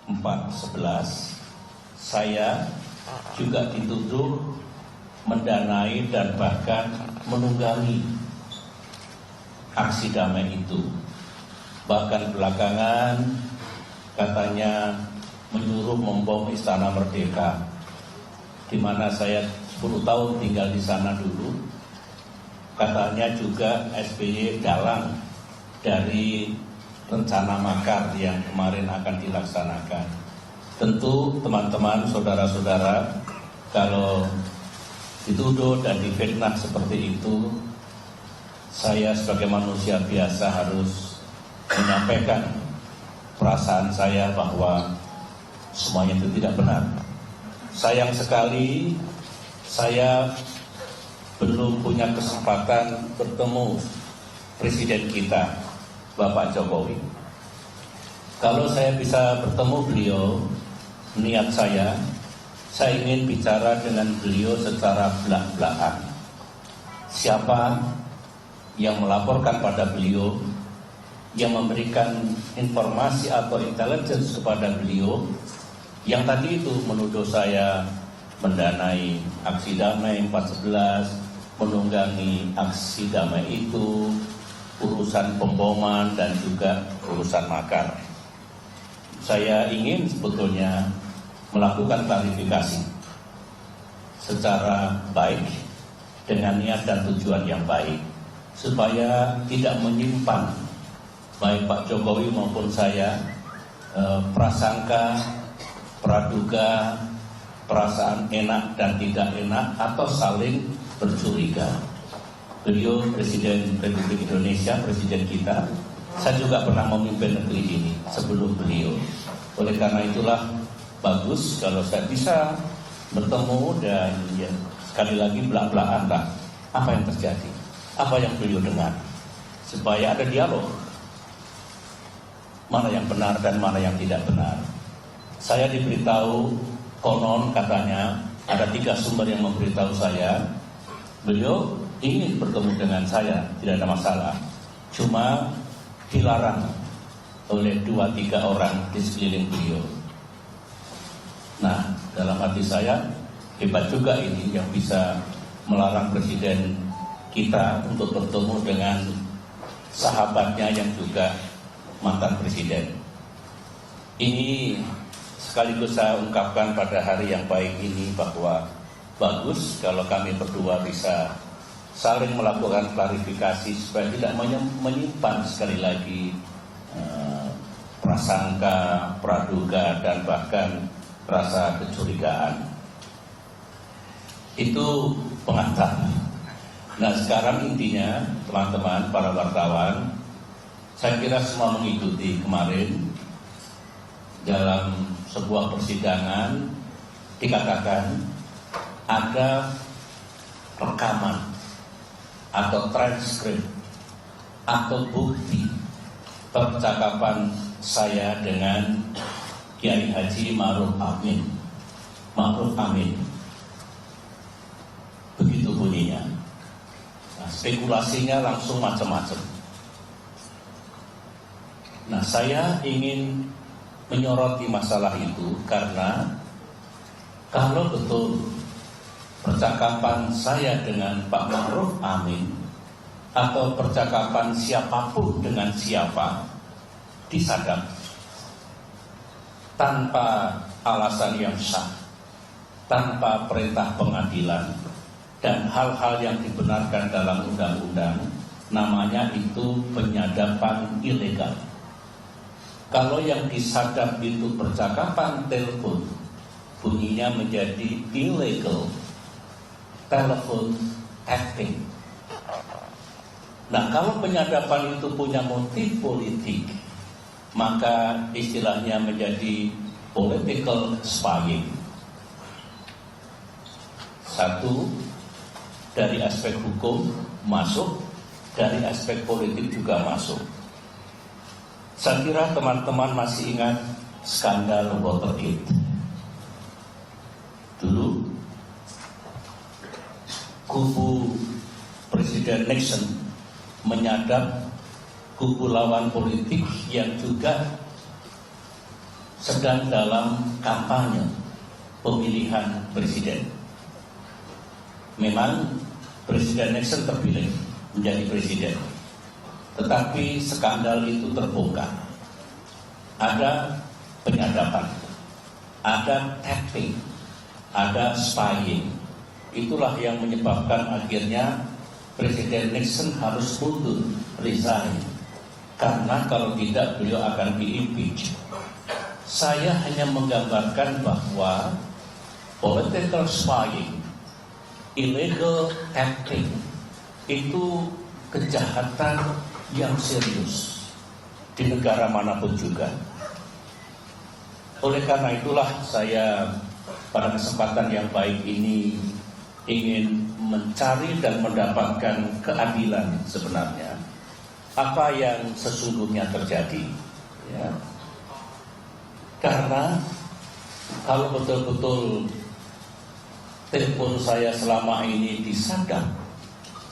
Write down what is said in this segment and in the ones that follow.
4/11 saya juga dituduh mendanai dan bahkan menunggangi aksi damai itu. Bahkan belakangan katanya menyuruh membom Istana Merdeka, di mana saya 10 tahun tinggal di sana dulu. Katanya juga SBY dalang dari rencana makar yang kemarin akan dilaksanakan. Tentu teman-teman, saudara-saudara, kalau dituduh dan difitnah seperti itu, saya sebagai manusia biasa harus menyampaikan perasaan saya bahwa semuanya itu tidak benar. Sayang sekali saya belum punya kesempatan bertemu Presiden kita, Bapak Jokowi. Kalau saya bisa bertemu beliau, niat saya ingin bicara dengan beliau secara belak-belakan. Siapa yang melaporkan pada beliau, yang memberikan informasi atau intelligence kepada beliau, yang tadi itu menuduh saya mendanai aksi damai 4/11, menunggangi aksi damai itu, urusan pemboman dan juga urusan makar. Saya ingin sebetulnya melakukan klarifikasi secara baik dengan niat dan tujuan yang baik, supaya tidak menyimpan baik Pak Jokowi maupun saya prasangka, praduga, perasaan enak dan tidak enak atau saling bercuriga. Beliau Presiden Republik Indonesia, Presiden kita, saya juga pernah memimpin negeri ini sebelum beliau. Oleh karena itulah bagus kalau saya bisa bertemu dan ya, sekali lagi belak-belakan lah apa yang terjadi, apa yang beliau dengar, supaya ada dialog mana yang benar dan mana yang tidak benar. Saya diberitahu konon katanya ada 3 sumber yang memberitahu saya beliau ingin bertemu dengan saya, tidak ada masalah, cuma dilarang oleh 2-3 orang di sekeliling beliau. Nah, dalam hati saya hebat juga ini yang bisa melarang presiden kita untuk bertemu dengan sahabatnya yang juga mantan presiden. Ini sekaligus saya ungkapkan pada hari yang baik ini bahwa bagus kalau kami berdua bisa saling melakukan klarifikasi supaya tidak menyimpan sekali lagi prasangka, praduga dan bahkan rasa kecurigaan. Itu pengantar. Nah, sekarang intinya teman-teman para wartawan, saya kira semua mengikuti kemarin dalam sebuah persidangan dikatakan ada rekaman atau transkrip atau bukti percakapan saya dengan Kiai Haji Ma'ruf Amin. Begitu bunyinya. Nah, spekulasinya langsung macam-macam. Nah, saya ingin menyoroti masalah itu karena kalau betul percakapan saya dengan Pak Ma'ruf Amin atau percakapan siapapun dengan siapa disadap tanpa alasan yang sah, tanpa perintah pengadilan dan hal-hal yang dibenarkan dalam undang-undang, namanya itu penyadapan ilegal. Kalau yang disadap itu percakapan telepon, bunyinya menjadi illegal telephone tapping. Nah, kalau penyadapan itu punya motif politik, maka istilahnya menjadi political spying. Satu, dari aspek hukum masuk, dari aspek politik juga masuk. Saya kira teman-teman masih ingat skandal Watergate. Dulu kubu Presiden Nixon menyadap kubu lawan politik yang juga sedang dalam kampanye pemilihan presiden. Memang Presiden Nixon terpilih menjadi presiden, tetapi skandal itu terbongkar. Ada penyadapan, ada tapping, ada spying. Itulah yang menyebabkan akhirnya Presiden Nixon harus mundur, resign. Karena kalau tidak beliau akan di-impeach. Saya hanya menggambarkan bahwa political spying, illegal tapping itu kejahatan yang serius di negara manapun juga. Oleh karena itulah saya pada kesempatan yang baik ini ingin mencari dan mendapatkan keadilan sebenarnya apa yang sesungguhnya terjadi, ya. Karena kalau betul-betul telepon saya selama ini disadap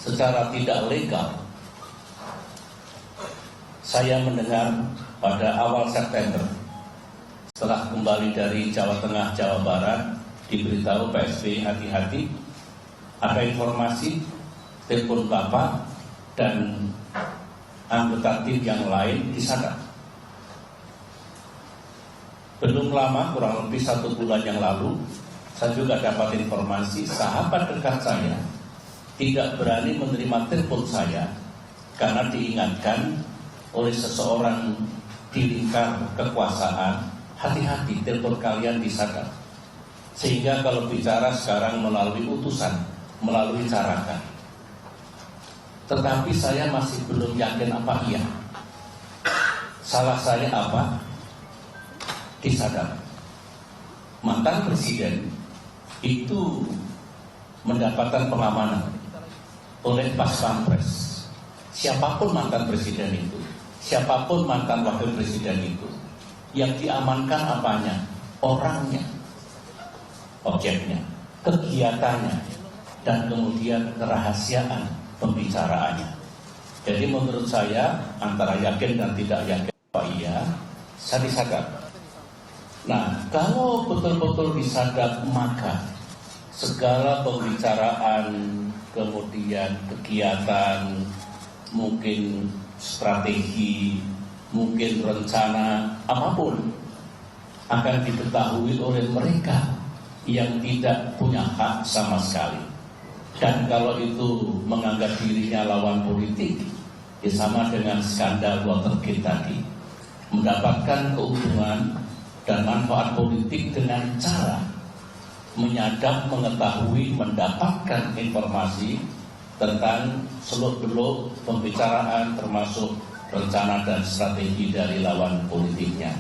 secara tidak legal. Saya mendengar pada awal September setelah kembali dari Jawa Tengah, Jawa Barat, diberitahu PSB hati-hati, ada informasi telepon Bapak dan anggota tim yang lain disadap. Belum lama, kurang lebih 1 bulan yang lalu, saya juga dapat informasi sahabat dekat saya tidak berani menerima telepon saya karena diingatkan oleh seseorang di lingkar kekuasaan, hati-hati telepon kalian disadap. Sehingga kalau bicara sekarang melalui utusan, melalui carakan. Tetapi saya masih belum yakin apa iya. Salah saya apa? Disadap. Mantan presiden itu mendapatkan pengamanan oleh Pas Pampres. Siapapun mantan presiden itu, siapapun mantan wakil presiden itu, yang diamankan apanya? Orangnya, objeknya, kegiatannya, dan kemudian kerahasiaan pembicaraannya. Jadi menurut saya antara yakin dan tidak yakin apa iya, saya disadap. Nah, kalau betul-betul disadap, maka segala pembicaraan, kemudian kegiatan, mungkin strategi, mungkin rencana, apapun akan diketahui oleh mereka yang tidak punya hak sama sekali. Dan kalau itu menganggap dirinya lawan politik, ya sama dengan skandal Watergate tadi, mendapatkan keuntungan dan manfaat politik dengan cara menyadap, mengetahui, mendapatkan informasi tentang seluk-beluk pembicaraan termasuk rencana dan strategi dari lawan politiknya.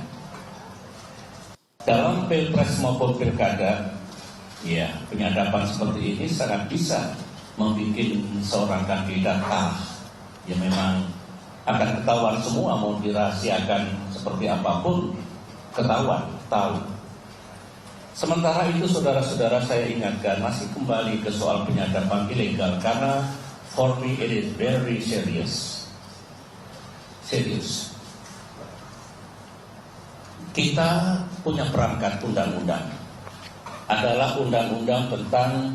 Dalam pilpres maupun pilkada, ya penyadapan seperti ini sangat bisa membuat seorang kandidat kalah. Ya memang akan ketahuan semua, mau dirahasiakan seperti apapun, ketahuan, tahu. Sementara itu saudara-saudara, saya ingatkan masih kembali ke soal penyadapan ilegal, karena for me it is very serious. Kita punya perangkat undang-undang, adalah undang-undang tentang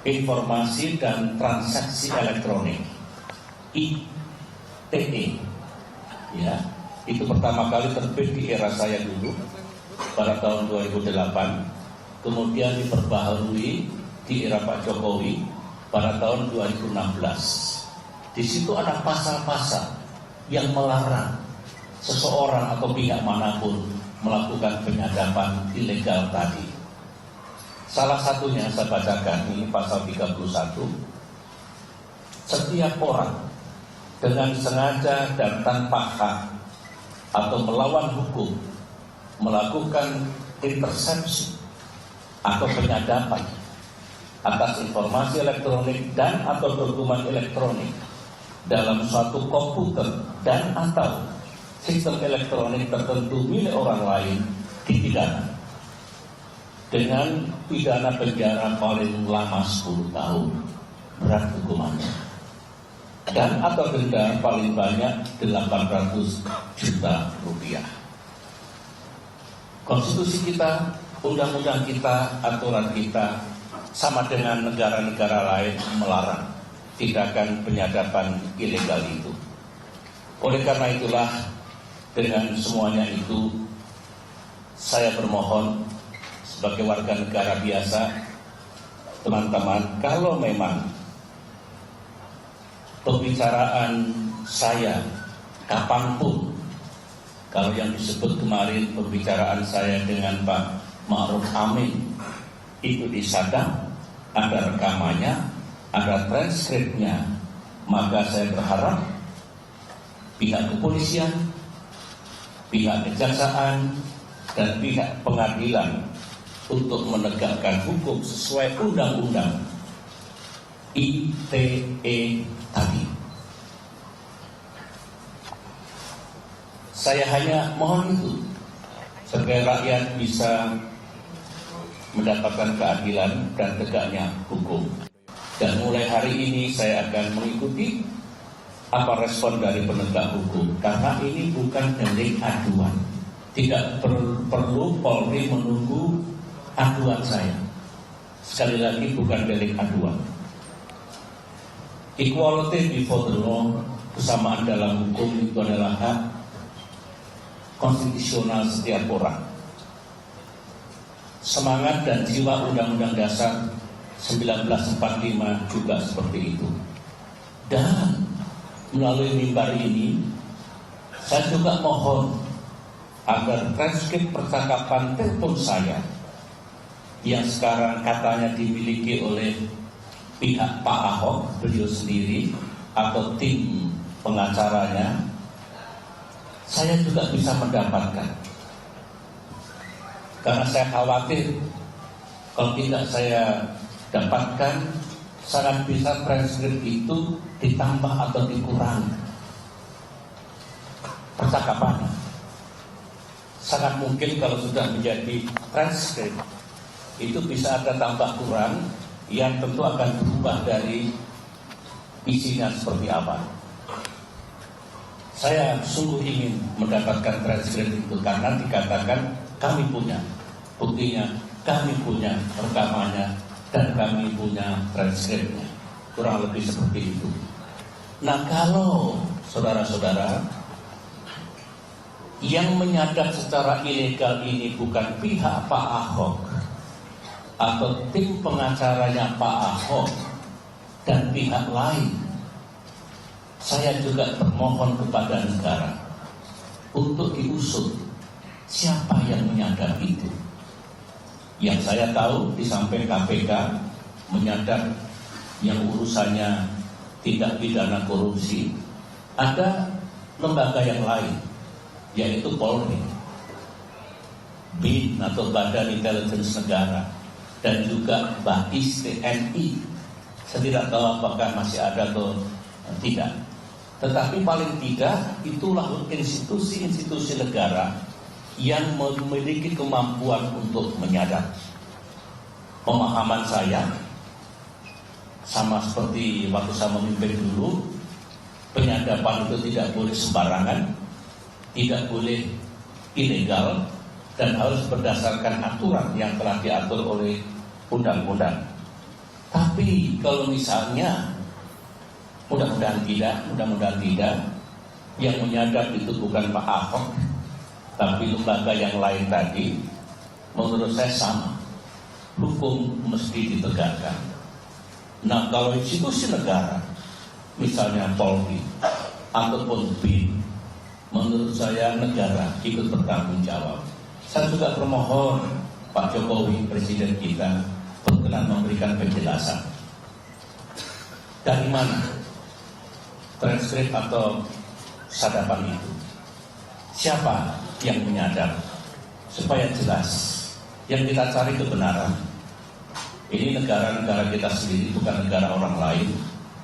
informasi dan transaksi elektronik, ITE, ya. Itu pertama kali terbit di era saya dulu pada tahun 2008, kemudian diperbaharui di era Pak Jokowi pada tahun 2016. Di situ ada pasal-pasal yang melarang seseorang atau pihak manapun melakukan penyadapan ilegal tadi. Salah satunya saya bacakan, ini pasal 31. Setiap orang dengan sengaja dan tanpa hak atau melawan hukum melakukan intersepsi atau penyadapan atas informasi elektronik dan atau dokumen elektronik dalam suatu komputer dan atau sistem elektronik tertentu milik orang lain dipidana dengan pidana penjara paling lama 10 tahun, berat hukumannya. dan atau denda paling banyak 800 juta rupiah. Konstitusi kita, undang-undang kita, aturan kita sama dengan negara-negara lain melarang tindakan penyadapan ilegal itu. Oleh karena itulah, dengan semuanya itu, saya bermohon sebagai warga negara biasa, teman-teman, kalau memang pembicaraan saya kapanpun, kalau yang disebut kemarin pembicaraan saya dengan Pak Ma'ruf Amin itu disadap, ada rekamannya, ada transkripnya, maka saya berharap pihak kepolisian, pihak kejaksaan, dan pihak pengadilan untuk menegakkan hukum sesuai undang-undang ITE tadi. Saya hanya mohon itu supaya rakyat bisa mendapatkan keadilan dan tegaknya hukum. Dan mulai hari ini saya akan mengikuti apa respon dari penegak hukum, karena ini bukan delik aduan. Tidak perlu Polri menunggu aduan saya. Sekali lagi, bukan delik aduan. Equality before the law, kesamaan dalam hukum itu adalah hak konstitusional setiap orang. Semangat dan jiwa Undang-Undang Dasar 1945 juga seperti itu. Dan melalui mimbar ini, saya juga mohon agar transkrip percakapan telepon saya yang sekarang katanya dimiliki oleh pihak Pak Ahok, beliau sendiri, atau tim pengacaranya, saya juga bisa mendapatkan. Karena saya khawatir kalau tidak saya dapatkan, sangat bisa transkrip itu ditambah atau dikurangi percakapannya. Sangat mungkin kalau sudah menjadi transkrip itu bisa ada tambah kurang yang tentu akan berubah dari isinya seperti apa. Saya sungguh ingin mendapatkan transkrip itu karena dikatakan kami punya buktinya, kami punya rekamannya, dan kami punya transkripnya. Kurang lebih seperti itu. Nah, kalau saudara-saudara yang menyadap secara ilegal ini bukan pihak Pak Ahok atau tim pengacaranya Pak Ahok dan pihak lain, saya juga bermohon kepada negara untuk diusut siapa yang menyadap itu. Yang saya tahu di samping KPK menyadap yang urusannya tindak pidana korupsi, ada lembaga yang lain, yaitu Polri, BIN atau Badan Intelijen Negara, dan juga BAIS TNI. Saya tidak tahu apakah masih ada atau tidak. Tetapi paling tidak itulah institusi-institusi negara yang memiliki kemampuan untuk menyadap. Pemahaman saya sama seperti waktu saya memimpin dulu, penyadapan itu tidak boleh sembarangan, tidak boleh ilegal, dan harus berdasarkan aturan yang telah diatur oleh undang-undang. Tapi kalau misalnya mudah-mudahan tidak, yang menyadap itu bukan Pak Ahok, tapi lembaga yang lain tadi, menurut saya sama, hukum mesti ditegakkan. Nah, kalau institusi negara, misalnya Polri ataupun BIN, menurut saya negara ikut bertanggung jawab. Saya juga bermohon Pak Jokowi, Presiden kita, berkenan memberikan penjelasan. Dari mana transkrip atau sadapan itu? Siapa yang menyadap? Supaya jelas. Yang kita cari kebenaran. Ini negara-negara kita sendiri, bukan negara orang lain.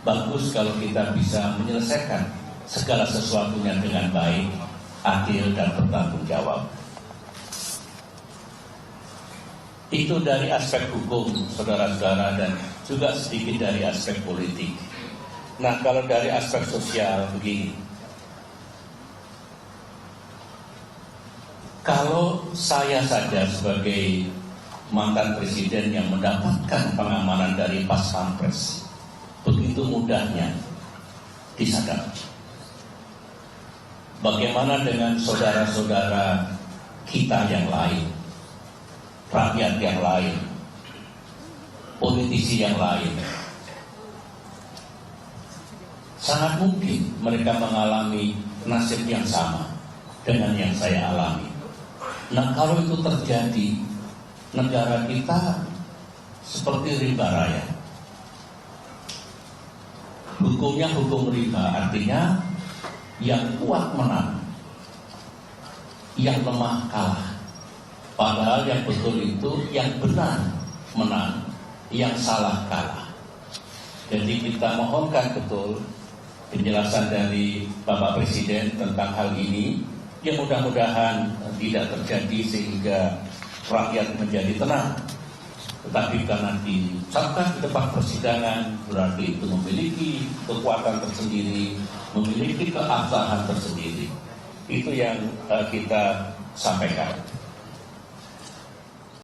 Bagus kalau kita bisa menyelesaikan segala sesuatunya dengan baik, adil, dan bertanggung jawab. Itu dari aspek hukum, saudara-saudara, dan juga sedikit dari aspek politik. Nah, kalau dari aspek sosial begini, kalau saya saja sebagai mantan presiden yang mendapatkan pengamanan dari Pas Pampres begitu mudahnya disadap, bagaimana dengan saudara-saudara kita yang lain, rakyat yang lain, politisi yang lain? Sangat mungkin mereka mengalami nasib yang sama dengan yang saya alami. Nah, kalau itu terjadi, negara kita seperti riba raya. Hukumnya hukum riba, artinya yang kuat menang, yang lemah kalah. Padahal yang betul itu yang benar menang, yang salah kalah. Jadi kita mohonkan betul penjelasan dari Bapak Presiden tentang hal ini, yang mudah-mudahan tidak terjadi sehingga rakyat menjadi tenang. Tetapi karena diucapkan di depan persidangan, berarti itu memiliki kekuatan tersendiri, memiliki keabsahan tersendiri. Itu yang kita sampaikan.